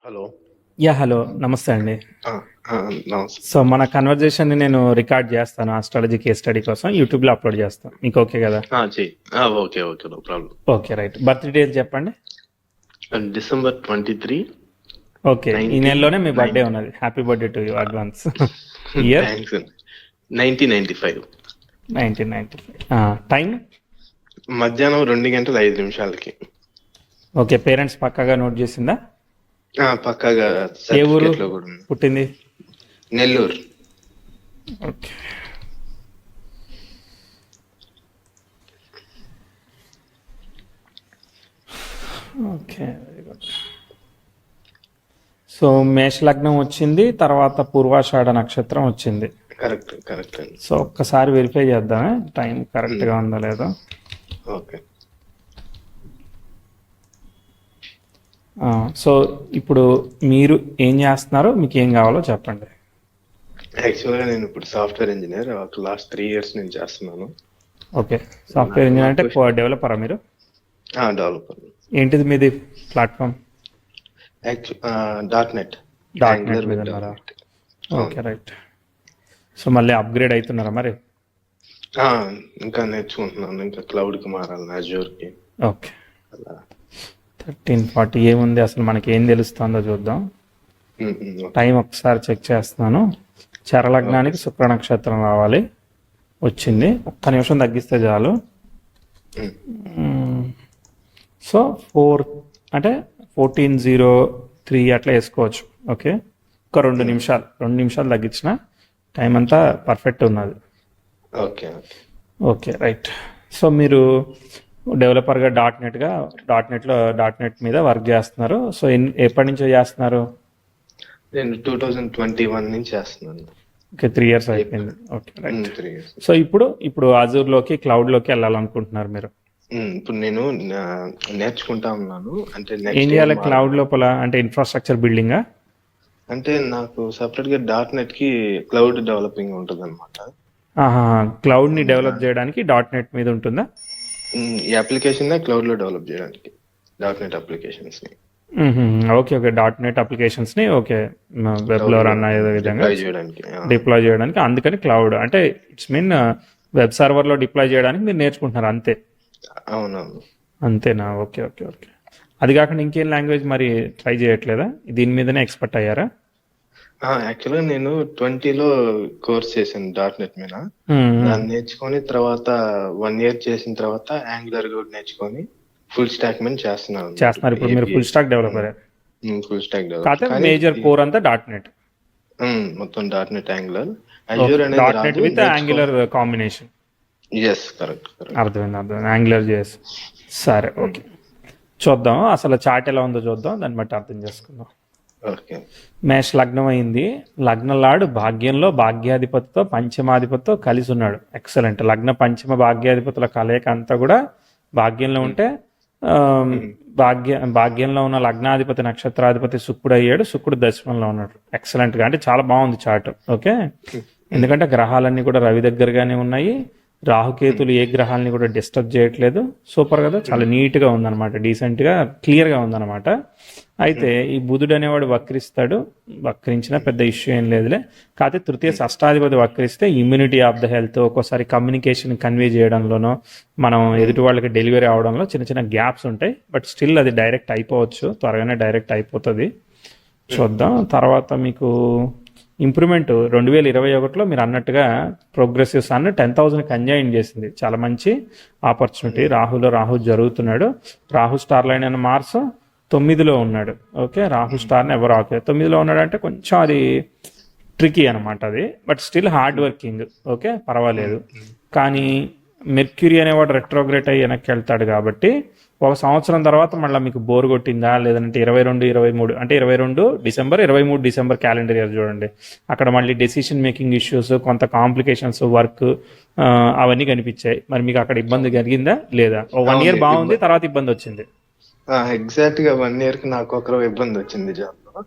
Hello. Hello. నమస్తే అండి. ఆ! ఆ! నమస్తే. సో, మన కన్వర్జేషన్‌ని నేను రికార్డ్ చేస్తాను. ఆస్ట్రాలజీ కేస్ స్టడీ కోసం యూట్యూబ్‌లో అప్‌లోడ్ చేస్తాను. మీకు ఓకే కదా? చెయ్యి. Okay. Okay. No problem. Okay. Right. Birth date చెప్పండి. December 23, okay. ఈ నెలలోనే మీ బర్త్‌డే ఉన్నది. Happy birthday to you advance. ఇయర్ థ్యాంక్స్ అండి. 1995 1995. టైమ్ మధ్యాహ్నం 2:05 ఓకే. పేరెంట్స్ పక్కాగా నోట్ చేసిందా? పక్కాగా ఏ ఊరు సర్టిఫికేట్ లో కూడా ఉంది. పుట్టింది? Nellore. Okay. Okay. Very good. So, మేష లగ్నం వచ్చింది, తర్వాత పూర్వాషాఢ నక్షత్రం వచ్చింది. కరెక్ట్ అండి. సో, ఒక్కసారి వెరిఫై చేద్దామే టైం కరెక్ట్గా ఉందో లేదో. ఓకే. సో, ఇప్పుడు మీరు ఏం చేస్తున్నారో మీకు ఏం కావాలో చెప్పండి. యాక్చువల్గా నేను ఇప్పుడు సాఫ్ట్వేర్ ఇంజనీర్ ఒక లాస్ట్ 3 years నుంచి చేస్తున్నాను. ఓకే. సాఫ్ట్వేర్ ఇంజనీర్ అంటే డెవలపరా మీరు? డెవలపర్. ఏంటిది మీది ప్లాట్ఫామ్? .NET మీద ఉన్నారా? ఓకే. రైట్. సో, మళ్ళీ అప్గ్రేడ్ అవుతున్నారా మరి? ఇంకా నేర్చుకుంటున్నాను. ఇంకా క్లౌడ్కి మారాలి, అజ్యూర్కి. ఓకే. 1340 ఏముంది అసలు మనకి ఏం తెలుస్తుందో చూద్దాం. టైం ఒకసారి చెక్ చేస్తున్నాను. చరలగ్నానికి శుక్ర నక్షత్రం రావాలి. వచ్చింది. ఒక్క నిమిషం తగ్గిస్తే చాలు. సో 4 అంటే 1403 అట్లా వేసుకోవచ్చు. ఓకే. ఒక 2 నిమిషాలు తగ్గించిన టైం అంతా పర్ఫెక్ట్ ఉన్నది. ఓకే. ఓకే. రైట్. సో, మీరు డెవలపర్గా .NET మీద వర్క్ చేస్తున్నారు. సో, ఎప్పటి నుంచో చేస్తున్నారు? నేను 2021 నుంచి చేస్తున్నాను. ఓకే. 3 years అయిపోయింది. ఓకే. రైట్. 3 years. సో, ఇప్పుడు అజూర్లోకి క్లౌడ్లోకి వెళ్ళాలనుకుంటున్నారు మీరు. ఇప్పుడు నేను నేర్చుకుంటా ఉన్నాను. అంటే ఏం చేయాలి క్లౌడ్ లోపల? అంటే ఇన్ఫ్రాస్ట్రక్చర్ బిల్డింగా? అంటే నాకు సపరేట్ గా .NET కి క్లౌడ్ డెవలపింగ్ ఉంటుంది అనమాట. క్లౌడ్ ని డెవలప్ చేయడానికి .NET మీద ఉంటుందా? ఈ అప్లికేషన్ క్లౌడ్ లో డెవలప్ చేయడానికి .NET అప్లికేషన్స్ ని. ఓకే. .NET అప్లికేషన్స్ ని ఓకే వెబ్ లో రన్ అయ్యే విధంగా డిప్లాయ్ చేయడానికి. అందుకని క్లౌడ్ అంటే ఇట్స్ మీన్ వెబ్ సర్వర్ లో డిప్లాయ్ చేయడానికి మీరు నేర్చుకుంటున్నారు అంతే. అవునవును. అంతేనా? ఓకే. అది కాకుండా ఇంకేం లాంగ్వేజ్ మరి ట్రై చేయట్లేదా? దీని మీదనే ఎక్స్పర్ట్ అయ్యారా? యాక్చువల్గా నేను 20లో కోర్స్ చేశాను .NET మీద. దాన్ని నేర్చుకొని తర్వాత 1 year చేసిన తర్వాత యాంగులర్ కూడా నేర్చుకొని ఫుల్ స్టాక్ మీద చేస్తున్నారు. ఇప్పుడు మీరు full stack developer. Full stock కాకపోతే మేజర్ కోర్ అంతా .NET. మొత్తం .NET యాంగులర్ అజ్యూర్ అనేది with angular combination. yes correct. అర్థమైంది. యాంగులర్ చేసి సరే. ఓకే. చూద్దాం అసలు చాట్ ఎలా ఉందో చూద్దాం, దాన్ని బట్టి అర్థం చేసుకుందాం. ఓకే. మేష లగ్నం అయింది. లగ్నలాడు భాగ్యంలో భాగ్యాధిపతితో పంచమాధిపతితో కలిసి ఉన్నాడు. ఎక్సలెంట్. లగ్న పంచమ భాగ్యాధిపతుల కలయిక అంతా కూడా భాగ్యంలో ఉంటే భాగ్యంలో ఉన్న లగ్నాధిపతి నక్షత్రాధిపతి శుక్రుడు అయ్యాడు. శుక్రుడు దశమంలో ఉన్నాడు. ఎక్సలెంట్గా అంటే చాలా బాగుంది చార్ట్. ఓకే. ఎందుకంటే గ్రహాలన్నీ కూడా రవి దగ్గరగానే ఉన్నాయి. రాహుకేతులు ఏ గ్రహాలని కూడా డిస్టర్బ్ చేయట్లేదు. సూపర్ కదా, చాలా నీట్గా ఉందన్నమాట, డీసెంట్గా క్లియర్గా ఉందన్నమాట. అయితే ఈ బుధుడు అనేవాడు వక్రించినా పెద్ద ఇష్యూ ఏం లేదులే. కాకపోతే తృతీయ షష్టాధిపతి వక్రిస్తే ఇమ్యూనిటీ ఆఫ్ ద హెల్త్, ఒక్కోసారి కమ్యూనికేషన్ కన్వే చేయడంలోనో మనం ఎదుటి వాళ్ళకి డెలివరీ అవడంలో చిన్న చిన్న గ్యాప్స్ ఉంటాయి. బట్ స్టిల్ అది డైరెక్ట్ అయిపోవచ్చు, త్వరగానే డైరెక్ట్ అయిపోతుంది. చూద్దాం. తర్వాత మీకు ఇంప్రూవ్మెంట్ 2021లో మీరు అన్నట్టుగా ప్రోగ్రెసివ్ సన్ 10,000 కంజైన్ చేసింది. చాలా మంచి ఆపర్చునిటీ. రాహు జరుగుతున్నాడు. రాహు స్టార్ లైన్ అయిన మార్స్ 9లో ఉన్నాడు. ఓకే. రాహు స్టార్ని ఎవరు 9లో ఉన్నాడు అంటే కొంచెం అది ట్రికీ అనమాట అది. But still hard working. Okay, పర్వాలేదు. కానీ మెర్క్యూరీ అనేవాడు రెట్రోగ్రేట్ అయ్యి వెనక్కి వెళ్తాడు కాబట్టి 1 సంవత్సరం తర్వాత మళ్ళీ మీకు బోర్ కొట్టిందా లేదంటే 22-23 అంటే 22 డిసెంబర్ 23 డిసెంబర్ క్యాలెండర్ ఇయర్ చూడండి. అక్కడ మళ్ళీ డెసిషన్ మేకింగ్ ఇష్యూస్, కొంత కాంప్లికేషన్స్, వర్క్ అవన్నీ కనిపించాయి. మరి మీకు అక్కడ ఇబ్బంది కలిగిందా లేదా? 1 year బాగుంది, తర్వాత ఇబ్బంది వచ్చింది. ఎగ్జాక్ట్ గా 1 year కి నాకు ఒకరు ఇబ్బంది వచ్చింది జాబ్ లో.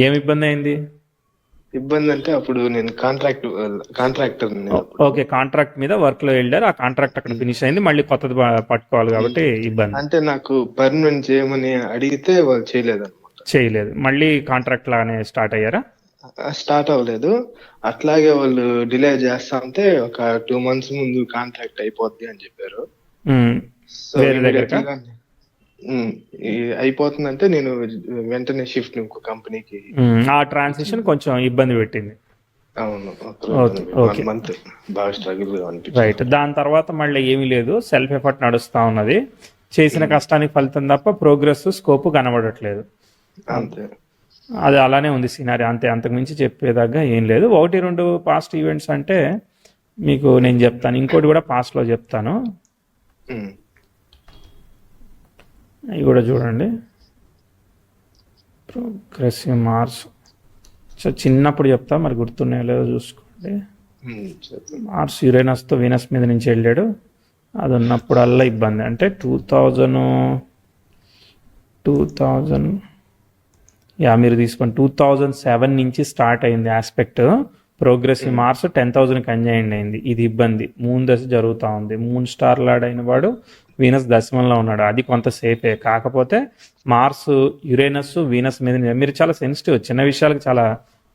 ఏం ఇబ్బంది అయింది? ఇబ్బంది అంటే అప్పుడు నేను కాంట్రాక్టర్. ఓకే. కాంట్రాక్ట్ మీద వర్క్ లో వెళ్ళారు. ఆ కాంట్రాక్ట్ అక్కడ ఫినిష్ అయింది, మళ్ళీ కొత్తది పట్టుకోవాలి కాబట్టి ఇబ్బంది. అంటే నాకు పర్మనెంట్ చేయమని అడిగితే వాళ్ళు చేయలేదన్నమాట. చేయలేదు. మళ్ళీ కాంట్రాక్ట్ లాగానే స్టార్ట్ అయ్యారా? స్టార్ట్ అవ్వలేదు. అట్లాగే వాళ్ళు డిలే చేస్తా ఉంటే ఒక 2 months ముందు కాంట్రాక్ట్ అయిపోద్ది అని చెప్పారు. ఉమ్, సో వేరే దగ్గరకా? ఇమీడియట్లీగా అయిపోతుందంటే నేను వెంటనే షిఫ్ట్ ఇంకో కంపెనీకి. ఆ ట్రాన్సిషన్ కొంచెం ఇబ్బంది పెట్టింది. అవును, ఓకే, 1 ఓకే. month బాగా స్ట్రగుల్ గా అనిపించింది. రైట్. దాని తర్వాత మళ్ళీ ఏమీ లేదు, సెల్ఫ్ ఎఫర్ట్ నడుస్తా ఉన్నది. చేసిన కష్టానికి ఫలితం తప్ప ప్రోగ్రెస్ స్కోప్ కనబడట్లేదు. అంతే. అది అలానే ఉంది సినారీ, అంతే, అంతకుమించి చెప్పేదాకా ఏం లేదు. 1-2 పాస్ట్ ఈవెంట్స్ అంటే మీకు నేను చెప్తాను, ఇంకోటి కూడా పాస్ట్లో చెప్తాను, ఉమ్, అవి కూడా చూడండి. ప్రోగ్రెసివ్ మార్స్ చిన్నప్పుడు చెప్తా, మరి గుర్తున్నాయో లేదో చూసుకోండి. చెప్పండి. మార్స్ యురేనస్తో వీనస్ మీద నుంచి వెళ్ళాడు. అది ఉన్నప్పుడల్లా ఇబ్బంది. అంటే 2000 మీరు తీసుకోండి, 2007 నుంచి స్టార్ట్ అయింది ఆస్పెక్ట్. ప్రోగ్రెసివ్ మార్స్ 10,000 కంజైండ్ అయింది. ఇది ఇబ్బంది. మూన్ దశ జరుగుతూ ఉంది. మూన్ స్టార్ లాడ్ అయిన వాడు వీనస్ దశమంలో ఉన్నాడు. అది కొంత సేఫే. కాకపోతే మార్స్ యురేనస్ వీనస్ మీద మీరు చాలా సెన్సిటివ్, చిన్న విషయాలకు చాలా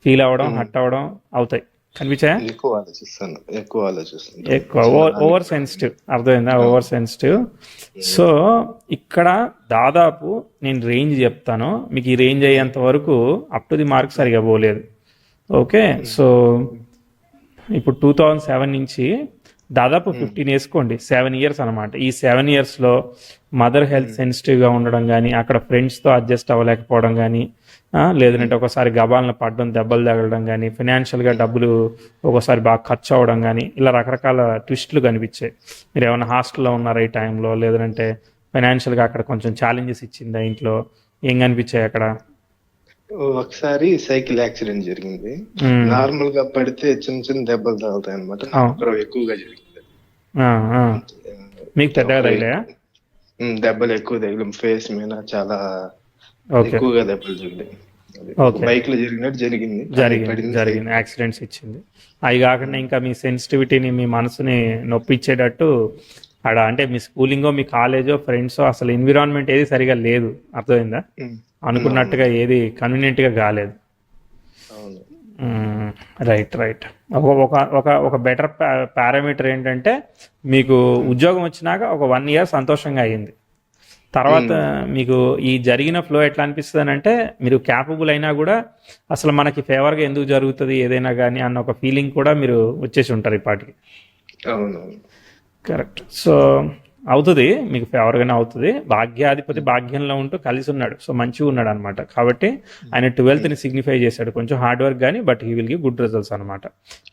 ఫీల్ అవ్వడం, హట్ అవ్వడం అవుతాయి. కనిపించాయా? ఎక్కువ ఆలోచిస్తాను. ఓవర్ సెన్సిటివ్, అర్థమైందా? Over sensitive. సో ఇక్కడ దాదాపు నేను రేంజ్ చెప్తాను మీకు. ఈ రేంజ్ అయ్యేంత వరకు అప్ టు ది మార్క్ సరిగా పోలేదు. ఓకే, సో ఇప్పుడు 2007 నుంచి దాదాపు 15 వేసుకోండి, 7 years అనమాట. ఈ 7 yearsలో మదర్ హెల్త్ సెన్సిటివ్గా ఉండడం కానీ, అక్కడ ఫ్రెండ్స్తో అడ్జస్ట్ అవ్వలేకపోవడం కానీ, లేదంటే ఒకసారి గబాలను పడడం, దెబ్బలు తగలడం కానీ, ఫినాన్షియల్గా డబ్బులు ఒకసారి బాగా ఖర్చు అవ్వడం కానీ, ఇలా రకరకాల ట్విస్టులు కనిపించాయి. మీరు ఏమైనా హాస్టల్లో ఉన్నారా ఈ టైంలో, లేదంటే ఫైనాన్షియల్గా అక్కడ కొంచెం ఛాలెంజెస్ ఇచ్చిందా ఇంట్లో, ఏం కనిపించాయి అక్కడ? ఒకసారి సైకిల్ యాక్సిడెంట్ జరిగింది. నార్మల్ గా పడితే చిన్న చిన్న దెబ్బలు తగులుతాయి అనమాట. ఎక్కువగా జరిగింది. మీకు పెద్దగా తగిలాయా? దెబ్బలు ఎక్కువ తగిలి ఫేస్ మీద చాలా ఎక్కువగా దెబ్బలు తగిలాయి. బైక్ లో జరిగినట్టు జరిగింది. యాక్సిడెంట్స్ ఇచ్చింది. అవి కాకుండా ఇంకా మీ సెన్సిటివిటీని, మీ మనసుని నొప్పిచ్చేటట్టు అక్కడ అంటే మీ స్కూలింగో, మీ కాలేజో, ఫ్రెండ్సో, అసలు ఎన్విరాన్మెంట్ ఏది సరిగా లేదు. అర్థమైందా? అనుకున్నట్టుగా ఏది కన్వీనియంట్గా కాలేదు. రైట్. ఒక బెటర్ పారామీటర్ ఏంటంటే మీకు ఉద్యోగం వచ్చినాక ఒక 1 year సంతోషంగా అయ్యింది. తర్వాత మీకు ఈ జరిగిన ఫ్లో ఎట్లా అనిపిస్తుంది అంటే, మీరు క్యాపబుల్ అయినా కూడా అసలు మనకి ఫేవర్గా ఎందుకు జరుగుతుంది ఏదైనా కానీ అన్న ఒక ఫీలింగ్ కూడా మీరు వచ్చేసి ఉంటారు ఈ పాటికి. కరెక్ట్. సో అవుతుంది, మీకు ఫేవర్గానే అవుతుంది. భాగ్యాధిపతి భాగ్యంలో ఉంటూ కలిసి ఉన్నాడు, సో మంచిగా ఉన్నాడు అనమాట. కాబట్టి ఆయన 12th సిగ్నిఫై చేశాడు. కొంచెం హార్డ్ వర్క్ కానీ, but he will give good results అనమాట.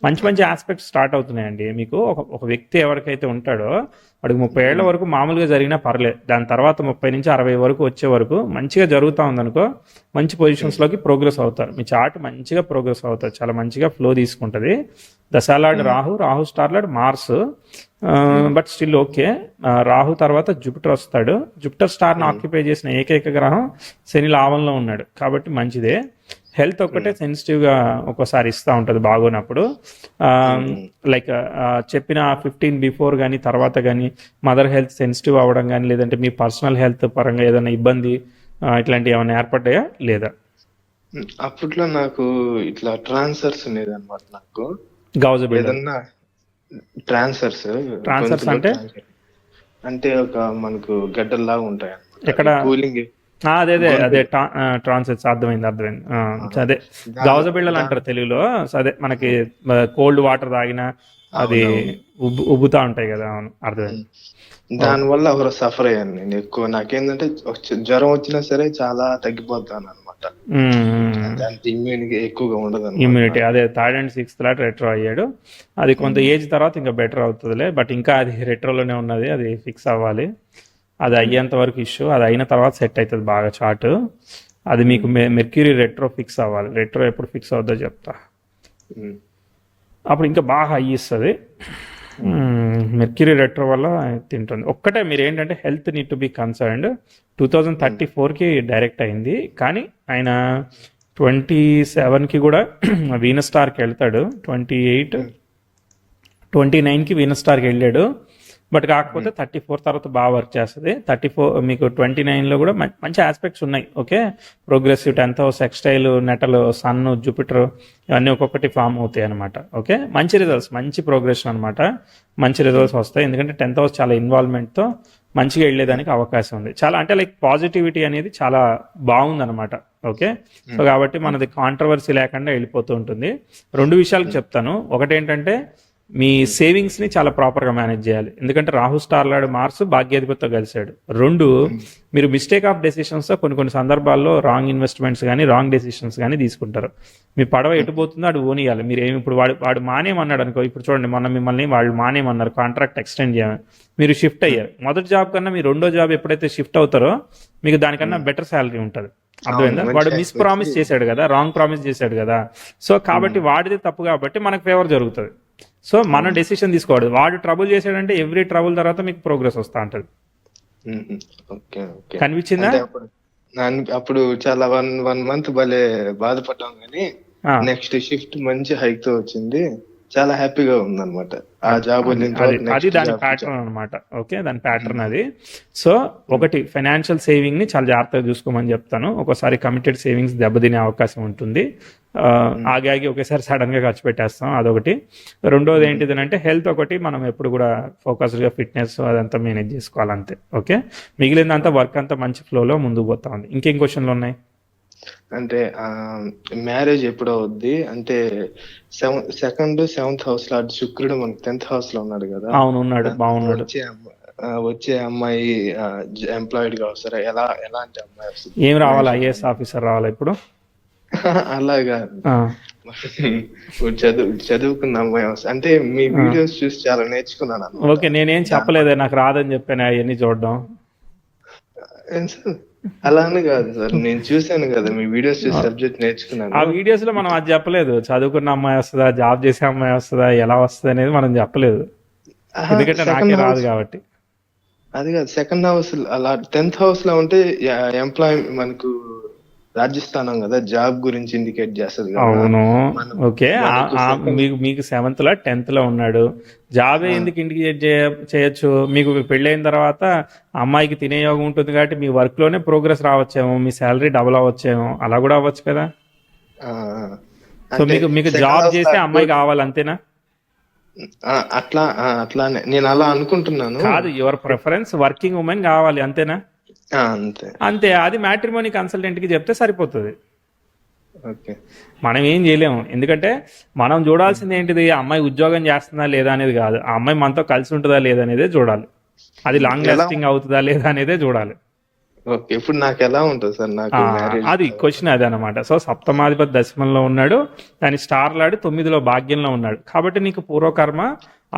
మంచి ఆస్పెక్ట్స్ స్టార్ట్ అవుతున్నాయండి మీకు. ఒక వ్యక్తి ఎవరికైతే ఉంటాడో వాడికి 30 ఏళ్ల వరకు మామూలుగా జరిగినా పర్లేదు. దాని తర్వాత 30 నుంచి 60 వరకు వచ్చే వరకు మంచిగా జరుగుతూ ఉందనుకో, మంచి పొజిషన్స్లోకి ప్రోగ్రెస్ అవుతారు. మీ చార్ట్ మంచిగా ప్రోగ్రెస్ అవుతారు, చాలా మంచిగా ఫ్లో తీసుకుంటుంది. దశాలాడ్ Rahu star lord Mars, but still okay. Rahu తర్వాత జూపిటర్ వస్తాడు. జూపిటర్ స్టార్ని ఆక్యుపై చేసిన ఏకైక గ్రహం శని లాభంలో ఉన్నాడు, కాబట్టి మంచిదే. హెల్త్ ఒక్కటే సెన్సిటివ్గా ఒక్కోసారి ఇస్తూ ఉంటుంది బాగున్నప్పుడు. లైక్ చెప్పిన 15 బిఫోర్ కానీ తర్వాత కానీ మదర్ హెల్త్ సెన్సిటివ్ అవ్వడం కానీ, లేదంటే మీ పర్సనల్ హెల్త్ పరంగా ఏదైనా ఇబ్బంది ఇట్లాంటివి ఏమైనా ఏర్పడ్డాయా లేదా? అప్పట్లో నాకు ఇట్లా ట్రాన్స్ఫర్స్ ఉండేది అనమాట. నాకు ఏదన్నా ట్రాన్స్ఫర్స్ అంటే ఒక మనకు గడ్డల్లాగా ఉంటాయి ఎక్కడ కూలింగ్. అదే ట్రాన్సెట్స్. అర్థమైంది. అదే గౌజ బిళ్ళలు అంటారు తెలుగులో. అదే మనకి కోల్డ్ వాటర్ తాగినా అది ఉబ్బుతా ఉంటాయి కదా. అవును, అర్థమైంది. దానివల్ల ఎవరో సఫర్ అయ్యాను నేను ఎక్కువ. నాకేంటంటే జ్వరం వచ్చినా సరే చాలా తగ్గిపోతాను అనమాట. దానికి ఎక్కువగా ఉండదు ఇమ్యూనిటీ. అదే 3rd and 6th lot retro అయ్యాడు. అది కొంత ఏజ్ తర్వాత ఇంకా బెటర్ అవుతుందిలే, బట్ ఇంకా అది రెట్రోలోనే ఉన్నది, అది ఫిక్స్ అవ్వాలి. అది అయ్యేంత వరకు ఇష్యూ. అది అయిన తర్వాత సెట్ అవుతుంది బాగా చార్ట్. అది మీకు మెర్క్యూరీ రెట్రో ఫిక్స్ అవ్వాలి. రెట్రో ఎప్పుడు ఫిక్స్ అవుద్దో చెప్తా, అప్పుడు ఇంకా బాగా హై ఇస్తుంది. మెర్క్యూరీ రెట్రో వల్ల తింటుంది. ఒక్కటే మీరు ఏంటంటే health need to be concerned. 2034కి డైరెక్ట్ అయింది, కానీ ఆయన 27కి కూడా వీనస్ స్టార్కి వెళ్తాడు. 29కి వీనస్ స్టార్కి వెళ్ళాడు. బట్ కాకపోతే 34 తర్వాత బాగా వర్క్ చేస్తుంది. 34 మీకు 29లో కూడా మంచి ఆస్పెక్ట్స్ ఉన్నాయి. ఓకే, ప్రోగ్రెసివ్ 10th హౌస్, ఎక్స్టైల్, నెటల్, సన్, జూపిటర్ ఇవన్నీ ఒక్కొక్కటి ఫామ్ అవుతాయి అనమాట. ఓకే, మంచి రిజల్ట్స్, మంచి ప్రోగ్రెషన్ అనమాట, మంచి రిజల్ట్స్ వస్తాయి. ఎందుకంటే 10th హౌస్ చాలా ఇన్వాల్వ్మెంట్తో మంచిగా వెళ్ళేదానికి అవకాశం ఉంది. చాలా అంటే లైక్ పాజిటివిటీ అనేది చాలా బాగుందన్నమాట. ఓకే, సో కాబట్టి మనది కాంట్రవర్సీ లేకుండా వెళ్ళిపోతూ ఉంటుంది. 2 విషయాలకు చెప్తాను. ఒకటి ఏంటంటే మీ సేవింగ్స్ని చాలా ప్రాపర్గా మేనేజ్ చేయాలి. ఎందుకంటే రాహు స్టార్ లార్డ్ మార్స్ భాగ్యాధిపతితో కలిశాడు. 2, మీరు మిస్టేక్ ఆఫ్ డెసిషన్స్తో కొన్ని సందర్భాల్లో రాంగ్ ఇన్వెస్ట్మెంట్స్ కానీ రాంగ్ డెసిషన్స్ కానీ తీసుకుంటారు. మీ పడవ ఎటు పోతుందో అటు ఓనియాలి. మీరు ఏమి ఇప్పుడు వాడు మానేమన్నాడు అనుకో, ఇప్పుడు చూడండి మొన్న మిమ్మల్ని వాళ్ళు మానేమన్నారు, కాంట్రాక్ట్ ఎక్స్టెండ్ చేయమని, మీరు షిఫ్ట్ అయ్యారు. మొదటి జాబ్ కన్నా మీరు 2వ జాబ్ ఎప్పుడైతే షిఫ్ట్ అవుతారో మీకు దానికన్నా బెటర్ శాలరీ ఉంటుంది. అర్థమైందా? వాడు మిస్ ప్రామిస్ చేశాడు కదా, రాంగ్ ప్రామిస్ చేశాడు కదా. సో కాబట్టి వాడిది తప్పు కాబట్టి మనకు ఫేవర్ జరుగుతుంది. సో మనం డెసిషన్ తీసుకోవాలి. వాడు ట్రబుల్ చేశాడంటే ఎవ్రీ ట్రబుల్ తర్వాత మీకు ప్రోగ్రెస్ వస్తూ ఉంటుంది. కనిపించిందా? అప్పుడు చాలా 1 month భలే బాధపడ్డాం, కానీ నెక్స్ట్ షిఫ్ట్ మంచి హైక్ తో వచ్చింది, చాలా హ్యాపీగా ఉందన్నమాట. ఆ జాబ్ అది దాని ప్యాటర్న్ అనమాట. ఓకే, దాని ప్యాటర్న్ అది. సో ఒకటి, ఫైనాన్షియల్ సేవింగ్ ని చాలా జాగ్రత్తగా చూసుకోమని చెప్తాను. ఒక్కోసారి కమిటెడ్ సేవింగ్స్ దెబ్బతినే అవకాశం ఉంటుంది. ఆగి ఒకేసారి సడన్ గా ఖర్చు పెట్టేస్తాం, అదొకటి. 2వది ఏంటిది అంటే హెల్త్ ఒకటి, మనం ఎప్పుడు కూడా ఫోకస్డ్ గా ఫిట్నెస్ అదంతా మేనేజ్ చేసుకోవాలి అంతే. ఓకే, మిగిలిందంతా వర్క్ అంతా మంచి ఫ్లోలో ముందుకు పోతా ఉంది. ఇంకేం క్వశ్చన్లు ఉన్నాయి? అంటే మ్యారేజ్ ఎప్పుడు అవుద్ది అంటే 2nd 7th హౌస్ లో శుక్రుడు మనకి 10th హౌస్ లో ఉన్నాడు కదా. అవును, ఉన్నాడు, బాగున్నాడు. వచ్చే అమ్మాయి ఎంప్లాయిడ్ గా వస్తారా? ఎలాంటి అమ్మాయి వస్తుంది? ఏం రావాలి? ఐఏఎస్ ఆఫీసర్ రావాలా ఇప్పుడు? అలాగా చదువుకున్న అమ్మాయి వస్తుంది అంటే మీ వీడియోస్ చూసి చాలా నేర్చుకున్నాను. ఓకే, నేనేం చెప్పలేదే, నాకు రాదని చెప్పాను అవన్నీ చూడడం. అలానే కాదు సార్, నేను చూసాను కదా మీ వీడియోస్ చూసి సబ్జెక్ట్ నేర్చుకున్నాను. ఆ వీడియోస్ లో మనం అది చెప్పలేదు, చదువుకున్న అమ్మాయి వస్తుందా, జాబ్ చేసే అమ్మాయి వస్తుందా, ఎలా వస్తుంది అనేది మనం చెప్పలేదు, ఎందుకంటే నాకే రాదు కాబట్టి. అది కాదు, 2nd హౌస్ అలా 10th హౌస్ లో ఉంటే ఎంప్లాయ్ మనకు రాజస్థానం కదా, జాబ్ గురించి ఇండికేట్ చేస్తుంది. అవును, ఓకే. మీకు 7th లో 10th లో ఉన్నాడు, జాబ్ ఎందుకు ఇండికేట్ చేయొచ్చు? మీకు పెళ్ళైన తర్వాత అమ్మాయికి తినే యోగం ఉంటుంది కాబట్టి మీ వర్క్ లోనే ప్రోగ్రెస్ రావచ్చేమో, మీ శాలరీ డబుల్ అవ్వచ్చేమో, అలా కూడా అవ్వచ్చు కదా. సో మీకు జాబ్ చేస్తే అమ్మాయి కావాలి అంతేనా? అట్లానే నేను అలా అనుకుంటున్నాను. కాదు, యువర్ ప్రిఫరెన్స్ వర్కింగ్ ఉమెన్ కావాలి అంతేనా? అంతే, అది మ్యాట్రిమోనీ కన్సల్టెంట్ కి చెప్తే సరిపోతుంది. మనం ఏం చేయలేము, ఎందుకంటే మనం చూడాల్సింది ఏంటిది, ఆ అమ్మాయి ఉద్యోగం చేస్తుందా లేదా అనేది కాదు, ఆ అమ్మాయి మనతో కలిసి ఉంటుందా లేదా అనేదే చూడాలి, అది లాంగ్ లాస్టింగ్ అవుతుందా లేదా అనేదే చూడాలి. ఇప్పుడు నాకు ఎలా ఉంటుంది సార్? నాకు అది క్వశ్చన్ అదే అనమాట. సో సప్తమాధిపతి దశమంలో ఉన్నాడు, దాని స్టార్ లాడు 9లో భాగ్యంలో ఉన్నాడు, కాబట్టి నీకు పూర్వకర్మ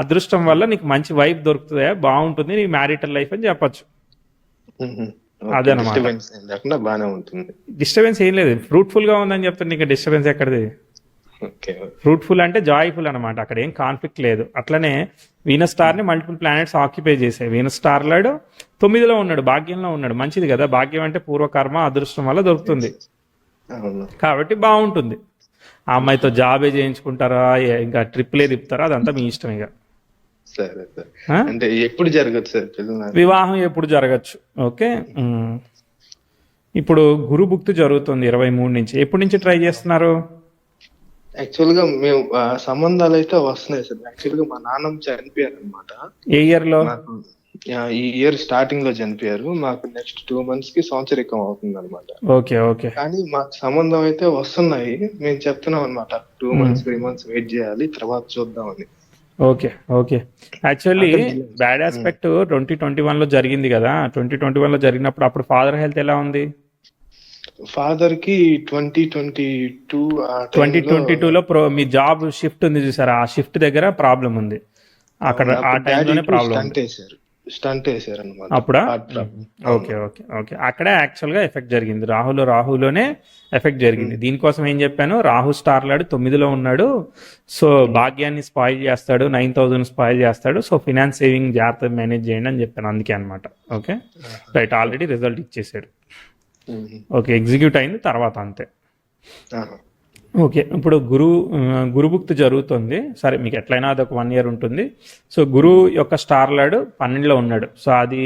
అదృష్టం వల్ల నీకు మంచి వైఫ్ దొరుకుతుందా, బాగుంటుంది నీ మ్యారిటల్ లైఫ్ అని చెప్పచ్చు. అదనమాట, డిస్టర్బెన్స్ ఏం లేదు, ఫ్రూట్ఫుల్ గా ఉందని చెప్తాను. నీకు డిస్టర్బెన్స్ ఎక్కడిది? ఫ్రూట్ఫుల్ అంటే జాయ్ఫుల్ అనమాట, అక్కడ ఏం కాన్ఫ్లిక్ట్ లేదు. అట్లనే వీనస్ స్టార్ ని మల్టిపుల్ ప్లానెట్స్ ఆక్యుపై చేసాయి. వీనస్ స్టార్ లాడు 9లో ఉన్నాడు, భాగ్యంలో ఉన్నాడు, మంచిది కదా. భాగ్యం అంటే పూర్వకర్మ అదృష్టం వల్ల దొరుకుతుంది, కాబట్టి బాగుంటుంది. ఆ అమ్మాయితో జాబే చేయించుకుంటారా, ఇంకా ట్రిప్లే తిప్పుతారా, అదంతా మీ ఇష్టం. ఇక అంటే ఎప్పుడు జరగచ్చు సార్ వివాహం? ఎప్పుడు జరగచ్చు. ఓకే, ఇప్పుడు గురు భుక్తి జరుగుతుంది 23 నుంచి. ఎప్పటి నుంచి ట్రై చేస్తున్నారు? యాక్చువల్ గా మేము సంబంధాలు అయితే వస్తున్నాయి సార్. యాక్చువల్ గా మా నాన్నమ్మ చనిపోయారు అనమాట. ఏ ఇయర్ లో? ఈ ఇయర్ స్టార్టింగ్ లో చనిపోయారు. మాకు నెక్స్ట్ 2 months కి సంవత్సరికం అవుతుంది అనమాట. Okay okay. కానీ మాకు సంబంధం అయితే వస్తున్నాయి. మేము చెప్తున్నాం అనమాట 2 months 3 months వెయిట్ చేయాలి, తర్వాత చూద్దామని. Okay okay. Actually bad aspect 2021 లో జరిగింది కదా. 2021 లో జరిగినప్పుడు అప్పుడు ఫాదర్ హెల్త్ ఎలా ఉంది? ఫాదర్ కి 2022లో మీ జాబ్ షిఫ్ట్ ఉంది చూసారా, ఆ షిఫ్ట్ దగ్గర ప్రాబ్లం ఉంది. అక్కడ ఆ టైంలోనే ప్రాబ్లం స్టంట్ వేసారు అన్నమాట. అప్పుడా? Okay okay okay. అక్కడే యాక్చువల్ గా ఎఫెక్ట్ జరిగింది. రాహులోనే ఎఫెక్ట్ జరిగింది. దీనికోసం ఏం చెప్పాను, రాహు స్టార్ లాడు 9లో ఉన్నాడు. సో భాగ్యాన్ని స్పాయిల్ చేస్తాడు, 9000 స్పాయిల్ చేస్తాడు. సో ఫినాన్స్ సేవింగ్ జాగ్రత్త మేనేజ్ చేయండి అని చెప్పాను, అందుకే అనమాట. ఓకే రైట్, ఆల్రెడీ రిజల్ట్ ఇచ్చేసాడు. ఓకే, ఎగ్జిక్యూట్ అయింది తర్వాత అంతే. ఓకే. ఇప్పుడు గురుభుక్తి జరుగుతుంది. సరే మీకు ఎట్లయినా అది ఒక 1 year ఉంటుంది. సో గురువు యొక్క స్టార్ లార్డ్ 12లో ఉన్నాడు. సో అది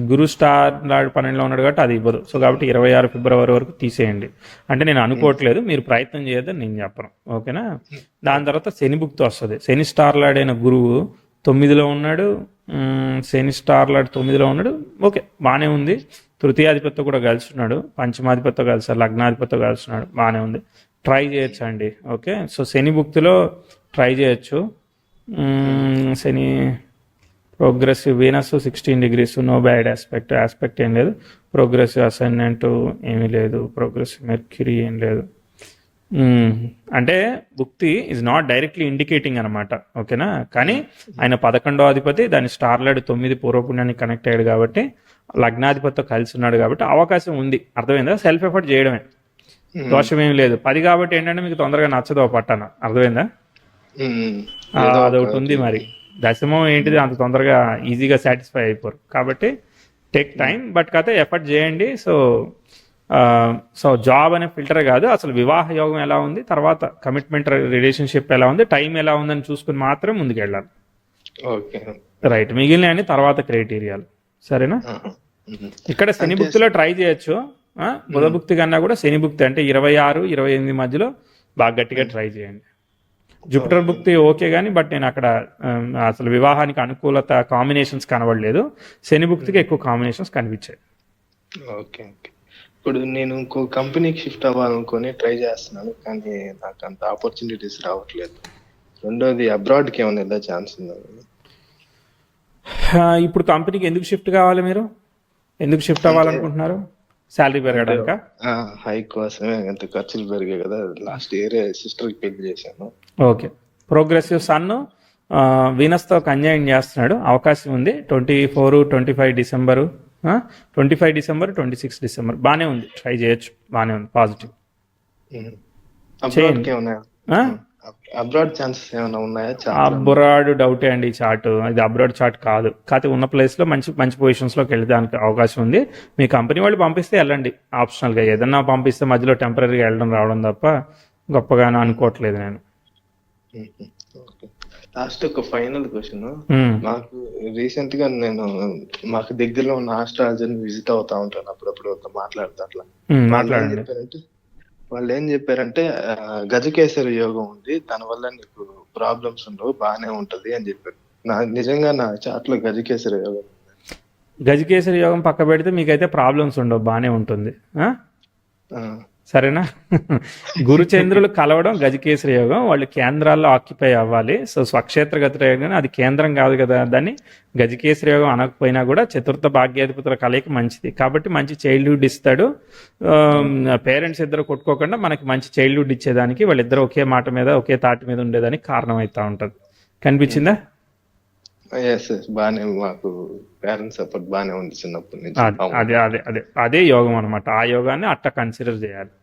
గురు స్టార్ లార్డ్ 12లో ఉన్నాడు కాబట్టి అది ఇవ్వదు. సో కాబట్టి 26 ఫిబ్రవరి వరకు తీసేయండి. అంటే నేను అనుకోవట్లేదు, మీరు ప్రయత్నం చేయొద్దని నేను చెప్పను. ఓకేనా? దాని తర్వాత శని భుక్తి వస్తుంది. శని స్టార్ లార్డ్ అయిన గురువు 9లో ఉన్నాడు. శని స్టార్ లార్డ్ 9లో ఉన్నాడు. ఓకే, బాగానే ఉంది. తృతీయాధిపతితో కూడా కలిసినాడు, పంచమాధిపతితో కలిసాడు, లగ్నాధిపతితో కలిసినాడు, బాగానే ఉంది. ట్రై చేయొచ్చు అండి. ఓకే, సో శని భుక్తిలో ట్రై చేయొచ్చు. Shani progressive Venus 16 degrees, no bad aspect ఏం లేదు. ప్రోగ్రెసివ్ అసైన్మెంట్ ఏమీ లేదు. ప్రోగ్రెసివ్ మెర్క్యూరీ ఏం లేదు. అంటే భుక్తి ఈజ్ నాట్ డైరెక్ట్లీ ఇండికేటింగ్ అనమాట. ఓకేనా? కానీ ఆయన 11వ అధిపతి, దాని స్టార్ లార్డ్ 9 పూర్వపుణ్యానికి కనెక్ట్ అయ్యాడు కాబట్టి, లగ్నాధిపతితో కలిసి ఉన్నాడు కాబట్టి అవకాశం ఉంది. అర్థమైందా? సెల్ఫ్ ఎఫర్ట్ చేయడమే, దోషం ఏమి లేదు. 10 కాబట్టి ఏంటంటే మీకు తొందరగా నచ్చదు పట్టాన. అర్థమైందా? అదొకటి ఉంది. మరి దశమం ఏంటిది, అంత తొందరగా ఈజీగా సాటిస్ఫై అయిపోరు. కాబట్టి టేక్ టైం, బట్ కాకపోతే ఎఫర్ట్ చేయండి. సో జాబ్ అనే ఫిల్టర్ కాదు, అసలు వివాహ యోగం ఎలా ఉంది, తర్వాత కమిట్మెంట్ రిలేషన్షిప్ ఎలా ఉంది, టైం ఎలా ఉందని చూసుకుని మాత్రం ముందుకు వెళ్ళాలి. Okay, right. మిగిలిన అన్ని తర్వాత క్రైటీరియాలు. సరేనా? ఇక్కడ శని భుక్తిలో ట్రై చేయొచ్చు. బుధ భుక్తి కన్నా కూడా శని భుక్తి అంటే 26-28 మధ్యలో బాగా గట్టిగా ట్రై చేయండి. జూపిటర్ భుక్తి ఓకే కానీ, బట్ నేను అక్కడ అసలు వివాహానికి అనుకూలత కాంబినేషన్స్ కనబడలేదు. శని భుక్తికి ఎక్కువ కాంబినేషన్స్ కనిపించాయి. ఓకే. ఇప్పుడు నేను ఇంకో కంపెనీకి షిఫ్ట్ అవ్వాలనుకుని ట్రై చేస్తున్నాను, కానీ నాకు అంత ఆపర్చునిటీస్ రావట్లేదు. రెండోది అబ్రాడ్కి ఏమైనా వెళ్ళే ఛాన్స్ ఉందా? ఇప్పుడు కంపెనీకి ఎందుకు షిఫ్ట్ కావాలి? మీరు ఎందుకు షిఫ్ట్ అవ్వాలనుకుంటున్నారు? శాలరీ పెరగడానిక? హైక్ కోసమే. ఎంత ఖర్చులు పెరిగాయి కదా. లాస్ట్ ఇయర్ సిస్టర్కి పెళ్లి చేశాను. ఓకే. ప్రోగ్రెసివ్ సన్ వీనస్తో కన్యాయం చేస్తున్నాడు, అవకాశం ఉంది. 24-25 డిసెంబరు, 25 డిసెంబర్, 26 డిసెంబర్ బాగానే ఉంది. ట్రై చేయొచ్చు, బాగానే ఉంది, పాజిటివ్. అబ్రాడ్ ఛాన్సెస్ ఏమైనా ఉన్నాయా? అబ్రాడ్ డౌటే అండి. ఈ చార్ట్ ఇది అబ్రాడ్ చార్ట్ కాదు. కాకపోతే ఉన్న ప్లేస్లో మంచి పొజిషన్స్లోకి వెళ్ళడానికి అవకాశం ఉంది. మీ కంపెనీ వాళ్ళు పంపిస్తే వెళ్ళండి, ఆప్షనల్గా. ఏదన్నా పంపిస్తే మధ్యలో టెంపరీగా వెళ్ళడం రావడం తప్ప గొప్పగానే అనుకోవట్లేదు నేను. లాస్ట్ ఒక ఫైనల్ క్వశ్చన్. మాకు రీసెంట్ గా నేను మాకు దగ్గరలో ఉన్న ఆస్ట్రాలజీని విజిట్ అవుతా ఉంటాను అప్పుడప్పుడు, మాట్లాడుతా అట్లా. వాళ్ళు ఏం చెప్పారంటే గజకేసరి యోగం ఉంది, దాని వల్ల నీకు ప్రాబ్లమ్స్ ఉండవు, బాగానే ఉంటది అని చెప్పారు. నిజంగా నా చార్ట్ లో గజకేసరి యోగం, గజకేసరి యోగం పక్క పెడితే మీకైతే ప్రాబ్లమ్స్ ఉండవు, బాగానే ఉంటుంది. సరేనా? గురుచంద్రులు కలవడం గజకేసరి యోగం. వాళ్ళు కేంద్రాల్లో ఆక్యుపై అవ్వాలి. సో స్వక్షేత్రగతి యోగం అది కేంద్రం కాదు కదా, దాన్ని గజకేసరి యోగం అనకపోయినా కూడా చతుర్థ భాగ్యాధిపతుల కలయిక మంచిది కాబట్టి మంచి చైల్డ్హుడ్ ఇస్తాడు. పేరెంట్స్ ఇద్దరు కొట్టుకోకుండా మనకి మంచి చైల్డ్హుడ్ ఇచ్చేదానికి వాళ్ళిద్దరు ఒకే మాట మీద ఒకే తాటి మీద ఉండేదానికి కారణం అవుతా ఉంటుంది. కనిపించిందా? బానే, మాకు పేరెంట్స్ సపోర్ట్ బానే ఉంది చిన్నప్పటి నుంచి. అదే యోగం అనమాట. ఆ యోగాన్ని అట్ట కన్సిడర్ చేయాలి.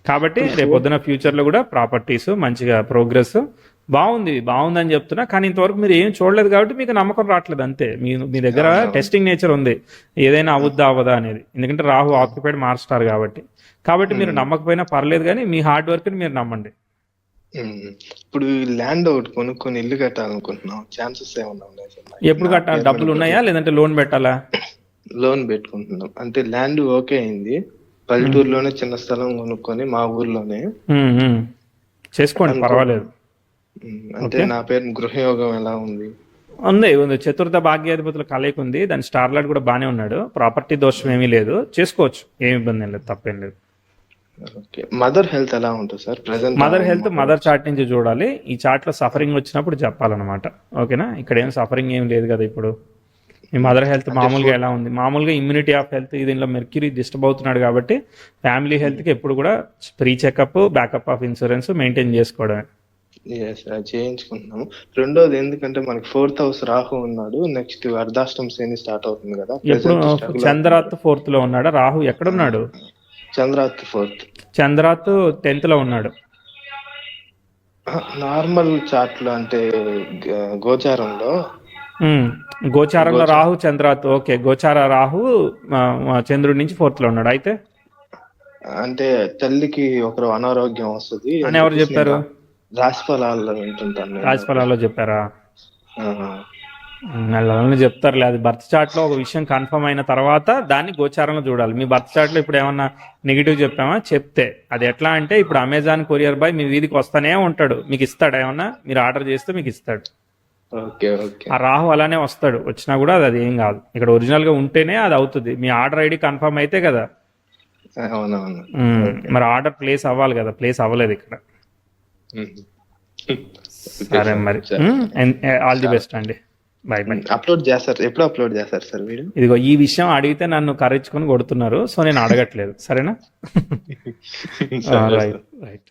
కాబట్టి రేపొద్దున ఫ్యూచర్ లో కూడా ప్రాపర్టీస్ మంచిగా ప్రోగ్రెస్ బాగుందని చెప్తున్నా. కానీ ఇంతవరకు మీరు ఏం చూడలేదు కాబట్టి మీకు నమ్మకం రావట్లేదు, అంతే. మీ దగ్గర టెస్టింగ్ నేచర్ ఉంది, ఏదైనా అవుద్దా అవ్వదా అనేది. ఎందుకంటే రాహు ఆక్యుపైడ్ మారుస్తారు కాబట్టి మీరు నమ్మకపోయినా పర్లేదు, కానీ మీ హార్డ్ వర్క్ ని మీరు నమ్మండి. ఇప్పుడు ల్యాండ్ ఒకటి కొనుక్కొని ఇల్లు కట్టాలనుకుంటున్నాం, ఛాన్సెస్ ఏమన్నా ఉన్నాయి? ఎప్పుడు కట్టాలి? డబ్బులు ఉన్నాయా లేదంటే లోన్ పెట్టాలా? లోన్ పెట్టుకుంటున్నాం. అంటే ల్యాండ్ ఓకే అయింది, పల్లెటూరులోనే చిన్న స్థలం కొనుక్కొని మా ఊర్లోనే చేసుకోండి, పర్వాలేదు. అంటే నా పేరు గృహయోగం ఎలా ఉంది? ఉంది. చతుర్థ భాగ్యాధిపతుల కలయిక ఉంది, దాని స్టార్ లార్డ్ కూడా బాగానే ఉన్నాడు. ప్రాపర్టీ దోషం ఏమీ లేదు, చేసుకోవచ్చు, ఏమి ఇబ్బంది ఏం లేదు, తప్పేం లేదు. మదర్ హెల్త్ ఎలా ఉంటుంది sir present? Mother health mother chart నుంచి చూడాలి. ఈ చార్ట్ లో సఫరింగ్ వచ్చినప్పుడు చెప్పాలన్నమాట. ఓకేనా? ఇక్కడ ఏం సఫరింగ్ ఏం లేదు కదా. ఇప్పుడు మీ మదర్ హెల్త్ మామూలుగా ఎలా ఉంది? మామూలుగా ఇమ్యూనిటీ ఆఫ్ హెల్త్, దీనిలో మెర్క్యూరీ డిస్టర్బ్ అవుతున్నాడు కాబట్టి ఫ్యామిలీ హెల్త్కి ఎప్పుడు కూడా pre checkup, backup of insurance maintain చేసుకోవడమే. చేయించుకుంటున్నాము. రెండోది ఎందుకంటే మనకి 4th house రాహు ఉన్నాడు, నెక్స్ట్ అర్ధాష్టం శని స్టార్ట్ అవుతుంది కదా. ఎప్పుడు చంద్రాత్ 4th లో ఉన్నాడా? రాహు ఎక్కడున్నాడు? చంద్రాత్ 4th. చంద్రాత్ 10th లో ఉన్నాడు. నార్మల్ చార్ట్ లో అంటే గోచారంలో రాహు చంద్రాత్. ఓకే, గోచార రాహు చంద్రుడి నుంచి 4th లో ఉన్నాడు. అయితే అంటే తల్లికి ఒకరు అనారోగ్యం వస్తుంది అని ఎవరు చెప్పారు? రాశి ఫలాల్లో వింటుంటాను నేను. రాశి ఫలాల్లో చెప్పారా? ఆహా. నెలలని చెప్తారులే, అది బర్త్ చార్ట్ లో ఒక విషయం కన్ఫర్మ్ అయిన తర్వాత దాన్ని గోచారంలో చూడాలి. మీ బర్త్ చార్ట్ లో ఇప్పుడు ఏమన్నా నెగిటివ్ చెప్పామా? చెప్తే అది ఎట్లా అంటే, ఇప్పుడు అమెజాన్ కొరియర్ బాయ్ మీ వీధికి వస్తానే ఉంటాడు, మీకు ఇస్తాడు ఏమన్నా, మీరు ఆర్డర్ చేస్తే మీకు ఇస్తాడు. Okay okay. ఆ రాహు అలానే వస్తాడు, వచ్చినా కూడా అది ఏం కాదు. ఇక్కడ ఒరిజినల్ గా ఉంటేనే అది అవుతుంది. మీ ఆర్డర్ ఐడి కన్ఫర్మ్ అయితే కదా. అవునవును. మరి ఆర్డర్ ప్లేస్ అవ్వాలి కదా, ప్లేస్ అవ్వలేదు ఇక్కడ. సరే మరి, ఆల్ ది బెస్ట్ అండి. By by. అప్లోడ్ చేస్తారు, ఎప్పుడు అప్లోడ్ చేస్తారు సార్ వీడియో? ఇదిగో ఈ విషయం అడిగితే నన్ను కరెక్చుకొని కొడుతున్నారు, సో నేను అడగట్లేదు, సరేనా? Right right.